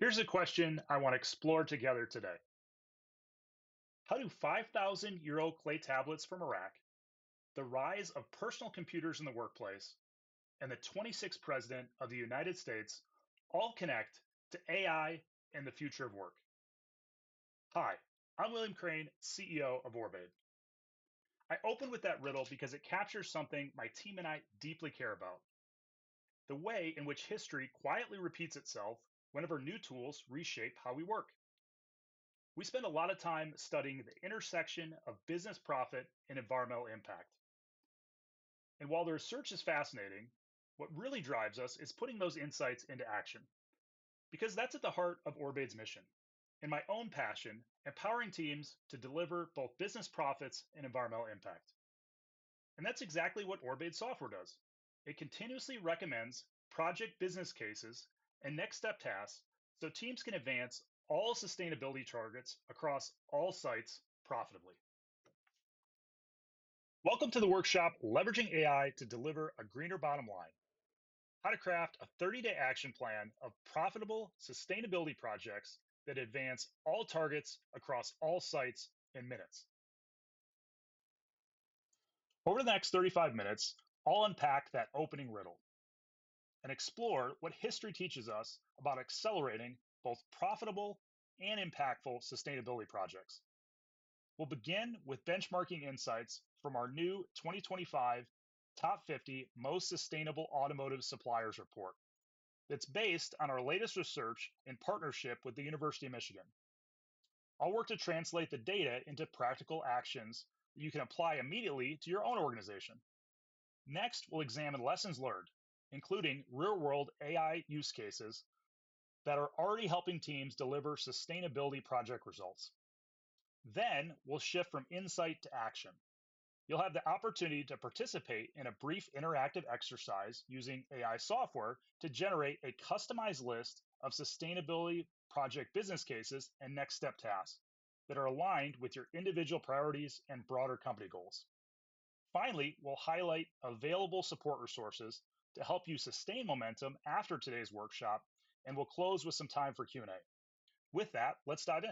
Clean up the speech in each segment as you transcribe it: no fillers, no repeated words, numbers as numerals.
Here's a question I want to explore together today. How do 5,000-year-old clay tablets from Iraq, the rise of personal computers in the workplace, and the 26th President of the United States all connect to AI and the future of work? Hi, I'm William Crane, CEO of Orbade. I open with that riddle because it captures something my team and I deeply care about: the way in which history quietly repeats itself whenever new tools reshape how we work. We spend a lot of time studying the intersection of business profit and environmental impact. And while the research is fascinating, what really drives us is putting those insights into action, because that's at the heart of Orbade's mission and my own passion, empowering teams to deliver both business profits and environmental impact. And that's exactly what Orbade software does. It continuously recommends project business cases and next step tasks so teams can advance all sustainability targets across all sites profitably. Welcome to the workshop, Leveraging AI to Deliver a Greener Bottom Line: how to craft a 30-day action plan of profitable sustainability projects that advance all targets across all sites in minutes. Over the next 35 minutes, I'll unpack that opening riddle and explore what history teaches us about accelerating both profitable and impactful sustainability projects. We'll begin with benchmarking insights from our new 2025 Top 50 Most Sustainable Automotive Suppliers report that's based on our latest research in partnership with the University of Michigan. I'll work to translate the data into practical actions that you can apply immediately to your own organization. Next, we'll examine lessons learned, including real-world AI use cases that are already helping teams deliver sustainability project results. Then we'll shift from insight to action. You'll have the opportunity to participate in a brief interactive exercise using AI software to generate a customized list of sustainability project business cases and next step tasks that are aligned with your individual priorities and broader company goals. Finally, we'll highlight available support resources to help you sustain momentum after today's workshop, and we'll close with some time for Q&A. With that, let's dive in.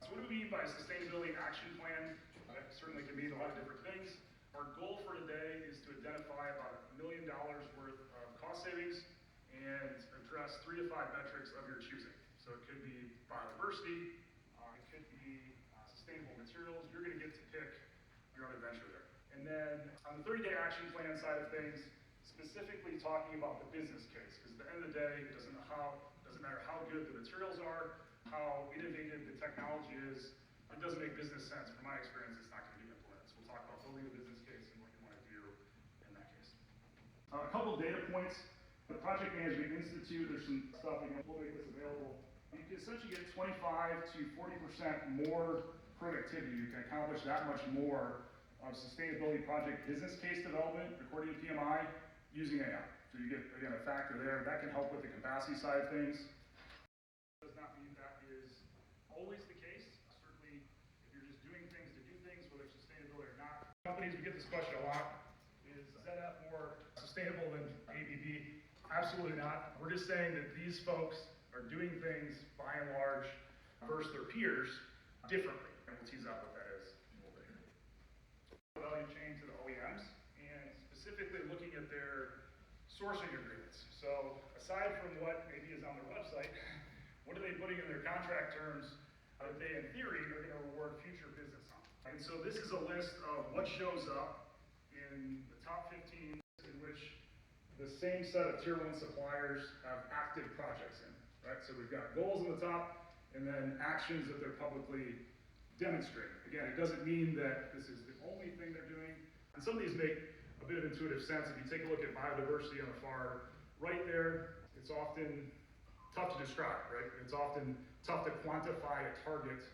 So what do we mean by sustainability action plan? That certainly can mean a lot of different things. Our goal for today is to identify about $1 million worth of cost savings and address 3 to 5 metrics of your choosing. So it could be biodiversity, it could be sustainable materials. You're going to get to pick your own adventure there. And then on the 30-day action plan side of things, specifically talking about the business case, because at the end of the day, it doesn't matter how good the materials are, how innovative the technology is. It doesn't make business sense. From my experience, it's not going to be implemented. So we'll talk about building the business case and what you want to do in that case. A couple of data points. The Project Management Institute, there's some stuff, we'll make this available. You can essentially get 25 to 40% more productivity. You can accomplish that much more of sustainability project business case development, according to PMI, using AI. So you get, again, a factor there. That can help with the capacity side of things. Does not mean that is always the case. Certainly, if you're just doing things to do things, whether it's sustainability or not. Companies, we get this question a lot: is ZF more sustainable than ABB? Absolutely not. We're just saying that these folks are doing things, by and large, versus their peers differently. And we'll tease out what that is a little bit here. The value chain to the OEMs, and specifically looking at their sourcing agreements. So aside from what maybe is on their website, what are they putting in their contract terms that they, in theory, are going to reward future business on? And so this is a list of what shows up in the top 15 in which the same set of tier 1 suppliers have active projects in, right? So we've got goals on the top, and then actions that they're publicly demonstrating. Again, it doesn't mean that this is the only thing they're doing. And some of these make a bit of intuitive sense. If you take a look at biodiversity on the far right there, it's often tough to describe, right? It's often tough to quantify a target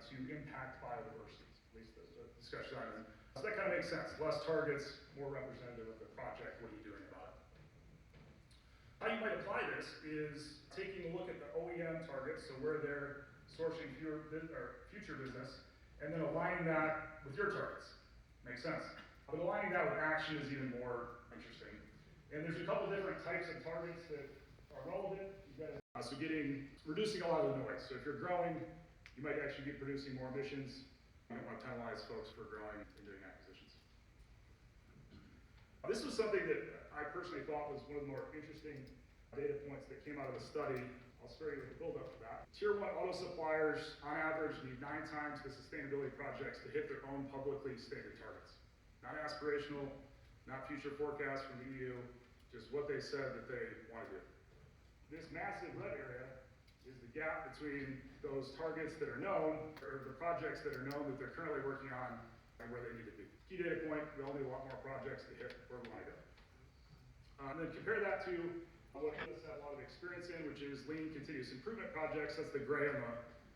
to impact biodiversity, at least the discussion item. So that kind of makes sense. Less targets, more representative of the project. What are you doing about it? How you might apply this is taking a look at the OEM targets, so where they're sourcing future business, and then aligning that with your targets. Makes sense. But aligning that with action is even more interesting. And there's a couple different types of targets that are relevant. You've got So reducing a lot of the noise. So if you're growing, you might actually be producing more emissions. You don't want to penalize folks for growing and doing acquisitions. This was something that I personally thought was one of the more interesting data points that came out of the study. I'll start you with the build-up for that. Tier 1 auto suppliers, on average, need 9 times the sustainability projects to hit their own publicly stated targets. Not aspirational, not future forecasts from the EU, just what they said that they want to do. This massive red area is the gap between those targets that are known, or the projects that are known that they're currently working on and where they need to be. Key data point, we all need a lot more projects to hit where we want to go. And then compare that to what us have a lot of experience in, which is lean continuous improvement projects. That's the gray on the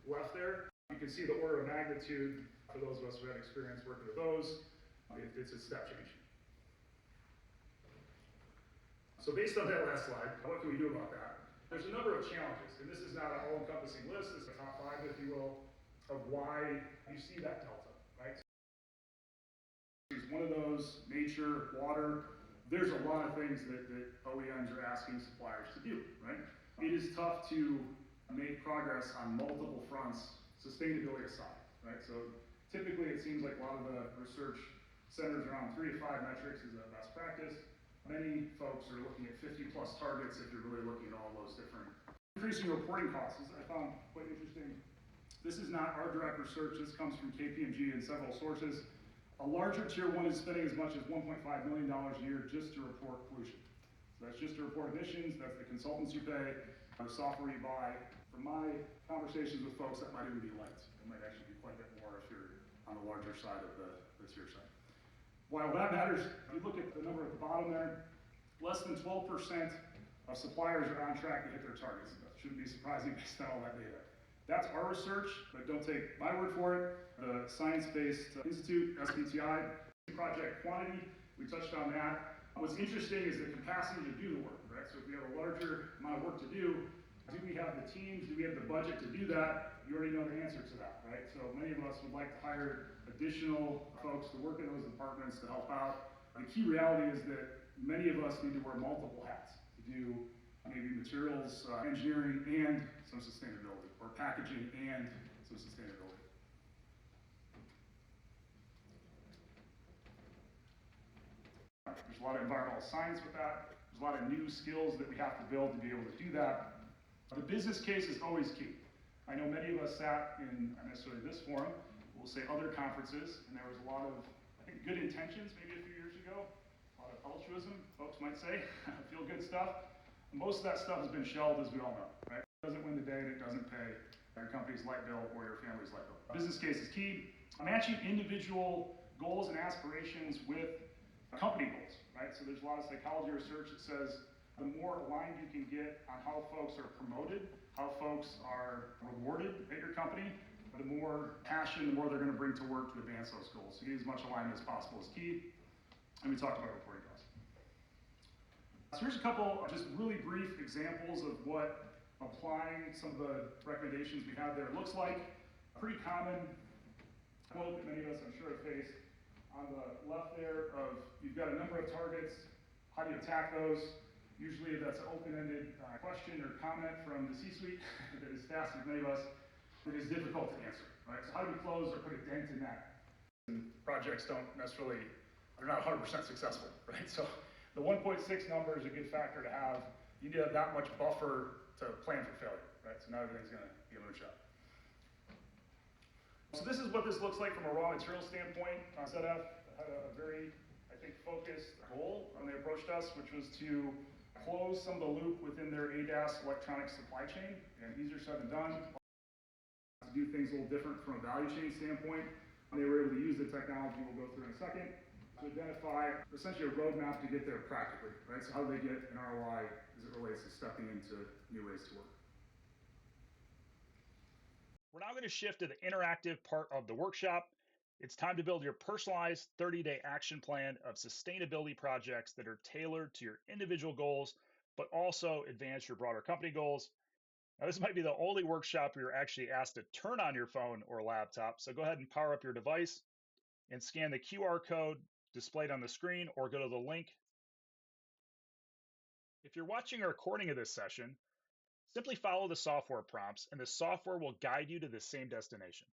left there. You can see the order of magnitude for those of us who have experience working with those. It's a step change. So based on that last slide, what can we do about that? There's a number of challenges, and this is not an all-encompassing list. This is a top 5, if you will, of why you see that delta, right? One of those, nature, water. There's a lot of things that OEMs are asking suppliers to do, right? It is tough to make progress on multiple fronts, sustainability aside, right? So typically it seems like a lot of the research centers around 3 to 5 metrics is a best practice. Many folks are looking at 50 plus targets if you're really looking at all those different. Increasing reporting costs, I found quite interesting. This is not our direct research, this comes from KPMG and several sources. A larger tier 1 is spending as much as $1.5 million a year just to report pollution. So that's just to report emissions, that's the consultants you pay, the software you buy. From my conversations with folks, that might even be light. It might actually be quite a bit more if you're on the larger side of the tier side. While that matters, if you look at the number at the bottom there, less than 12% of suppliers are on track to hit their targets. That shouldn't be surprising based on all that data. That's our research, but don't take my word for it. The Science-Based Institute, SBTI, project quantity, we touched on that. What's interesting is the capacity to do the work, right? So if we have a larger amount of work to do we have the teams, do we have the budget to do that? You already know the answer to that, right? So many of us would like to hire additional folks to work in those departments to help out. The key reality is that many of us need to wear multiple hats to do maybe materials, engineering, and some sustainability, or packaging and some sustainability. There's a lot of environmental science with that. There's a lot of new skills that we have to build to be able to do that. The business case is always key. I know many of us sat in, not necessarily this forum, we'll say other conferences, and there was a lot of, I think, good intentions maybe a few years ago, a lot of altruism, folks might say, feel good stuff. Most of that stuff has been shelved, as we all know, right? It doesn't win the day and it doesn't pay your company's light bill or your family's light bill. Business case is key. Matching individual goals and aspirations with company goals, right? So there's a lot of psychology research that says the more aligned you can get on how folks are promoted, how folks are rewarded at your company, the more passion, the more they're going to bring to work to advance those goals. So getting as much alignment as possible is key. And we talked about reporting costs. So here's a couple just really brief examples of what applying some of the recommendations we have there looks like. A pretty common quote that many of us, I'm sure, have faced on the left there of you've got a number of targets, how do you attack those? Usually that's an open-ended question or comment from the C-suite that is tasked with many of us that is difficult to answer, right? So how do we close or put a dent in that? And projects don't necessarily, they're not 100% successful, right? So the 1.6 number is a good factor to have. You need to have that much buffer to plan for failure, right? So not everything's gonna be a moonshot. So this is what this looks like from a raw material standpoint. ZF had a very, I think, focused goal when they approached us, which was to close some of the loop within their ADAS electronic supply chain, and easier said than done. To do things a little different from a value chain standpoint. And they were able to use the technology we'll go through in a second to identify essentially a roadmap to get there practically, right? So how do they get an ROI as it relates to stepping into new ways to work? We're now going to shift to the interactive part of the workshop. It's time to build your personalized 30-day action plan of sustainability projects that are tailored to your individual goals, but also advance your broader company goals. Now, this might be the only workshop where you're actually asked to turn on your phone or laptop. So go ahead and power up your device and scan the QR code displayed on the screen or go to the link. If you're watching a recording of this session, Simply follow the software prompts, and the software will guide you to the same destination.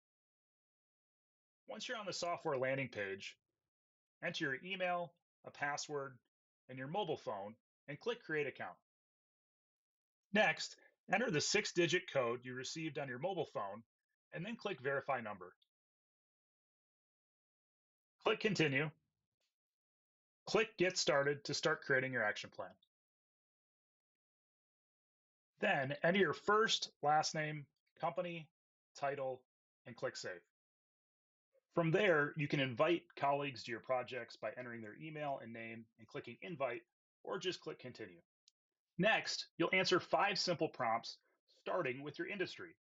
Once you're on the software landing page, enter your email, a password, and your mobile phone, and click Create Account. Next, enter the 6-digit code you received on your mobile phone, and then click Verify Number. Click Continue. Click Get Started to start creating your action plan. Then enter your first, last name, company, title, and click Save. From there, you can invite colleagues to your projects by entering their email and name and clicking Invite, or just click Continue. Next, you'll answer 5 simple prompts, starting with your industry.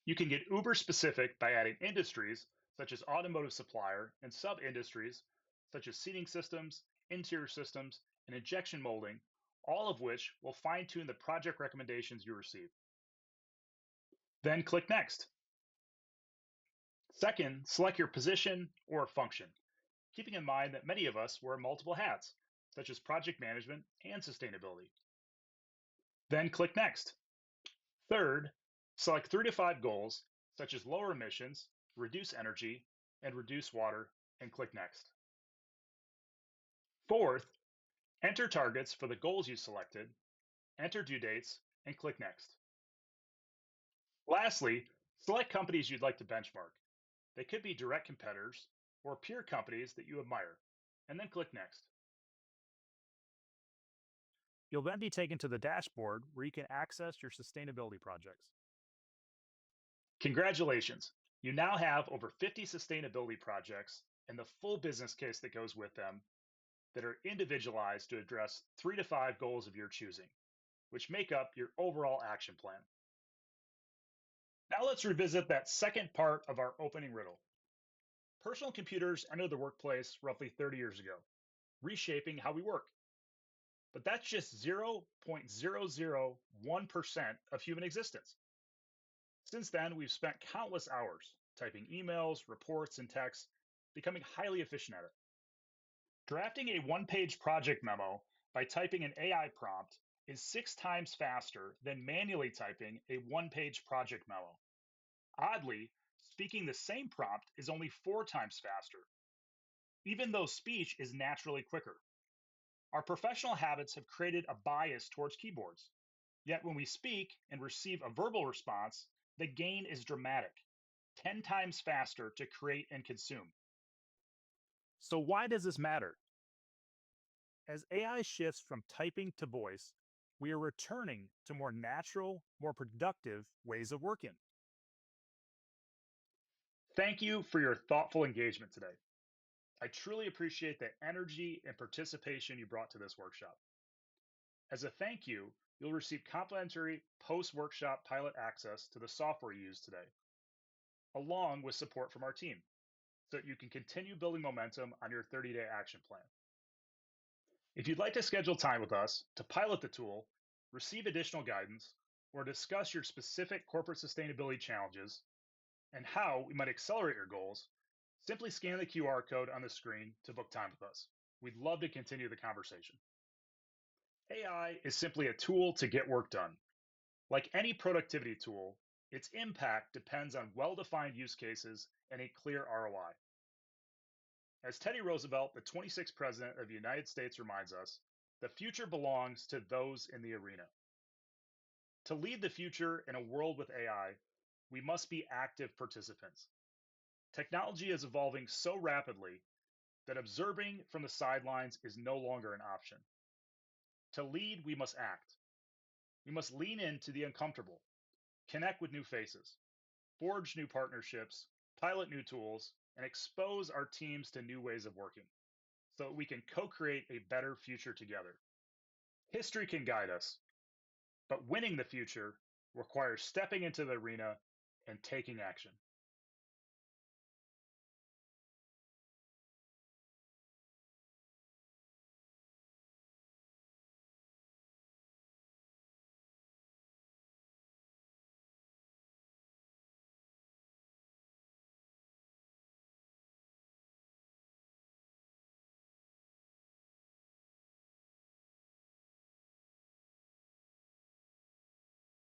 You can get uber specific by adding industries, such as automotive supplier, and sub-industries, such as seating systems, interior systems, and injection molding, all of which will fine-tune the project recommendations you receive. Then click Next. Second, select your position or function, keeping in mind that many of us wear multiple hats, such as project management and sustainability. Then click Next. Third, select 3 to 5 goals, such as lower emissions, reduce energy, and reduce water, and click Next. Fourth, enter targets for the goals you selected, enter due dates, and click Next. Lastly, select companies you'd like to benchmark. They could be direct competitors or peer companies that you admire, and then click Next. You'll then be taken to the dashboard where you can access your sustainability projects. Congratulations! You now have over 50 sustainability projects and the full business case that goes with them that are individualized to address 3 to 5 goals of your choosing, which make up your overall action plan. Now let's revisit that second part of our opening riddle. Personal computers entered the workplace roughly 30 years ago, reshaping how we work. But that's just 0.001% of human existence. Since then, we've spent countless hours typing emails, reports, and texts, becoming highly efficient at it. Drafting a 1-page project memo by typing an AI prompt is 6 times faster than manually typing a 1-page project memo. Oddly, speaking the same prompt is only 4 times faster, even though speech is naturally quicker. Our professional habits have created a bias towards keyboards. Yet when we speak and receive a verbal response, the gain is dramatic, 10 times faster to create and consume. So why does this matter? As AI shifts from typing to voice, we are returning to more natural, more productive ways of working. Thank you for your thoughtful engagement today. I truly appreciate the energy and participation you brought to this workshop. As a thank you, you'll receive complimentary post-workshop pilot access to the software you used today, along with support from our team, so that you can continue building momentum on your 30-day action plan. If you'd like to schedule time with us to pilot the tool, receive additional guidance, or discuss your specific corporate sustainability challenges and how we might accelerate your goals, simply scan the QR code on the screen to book time with us. We'd love to continue the conversation. AI is simply a tool to get work done. Like any productivity tool, its impact depends on well-defined use cases and a clear ROI. As Teddy Roosevelt, the 26th President of the United States, reminds us, the future belongs to those in the arena. To lead the future in a world with AI, we must be active participants. Technology is evolving so rapidly that observing from the sidelines is no longer an option. To lead, we must act. We must lean into the uncomfortable, connect with new faces, forge new partnerships, pilot new tools, and expose our teams to new ways of working so that we can co-create a better future together. History can guide us, but winning the future requires stepping into the arena and taking action.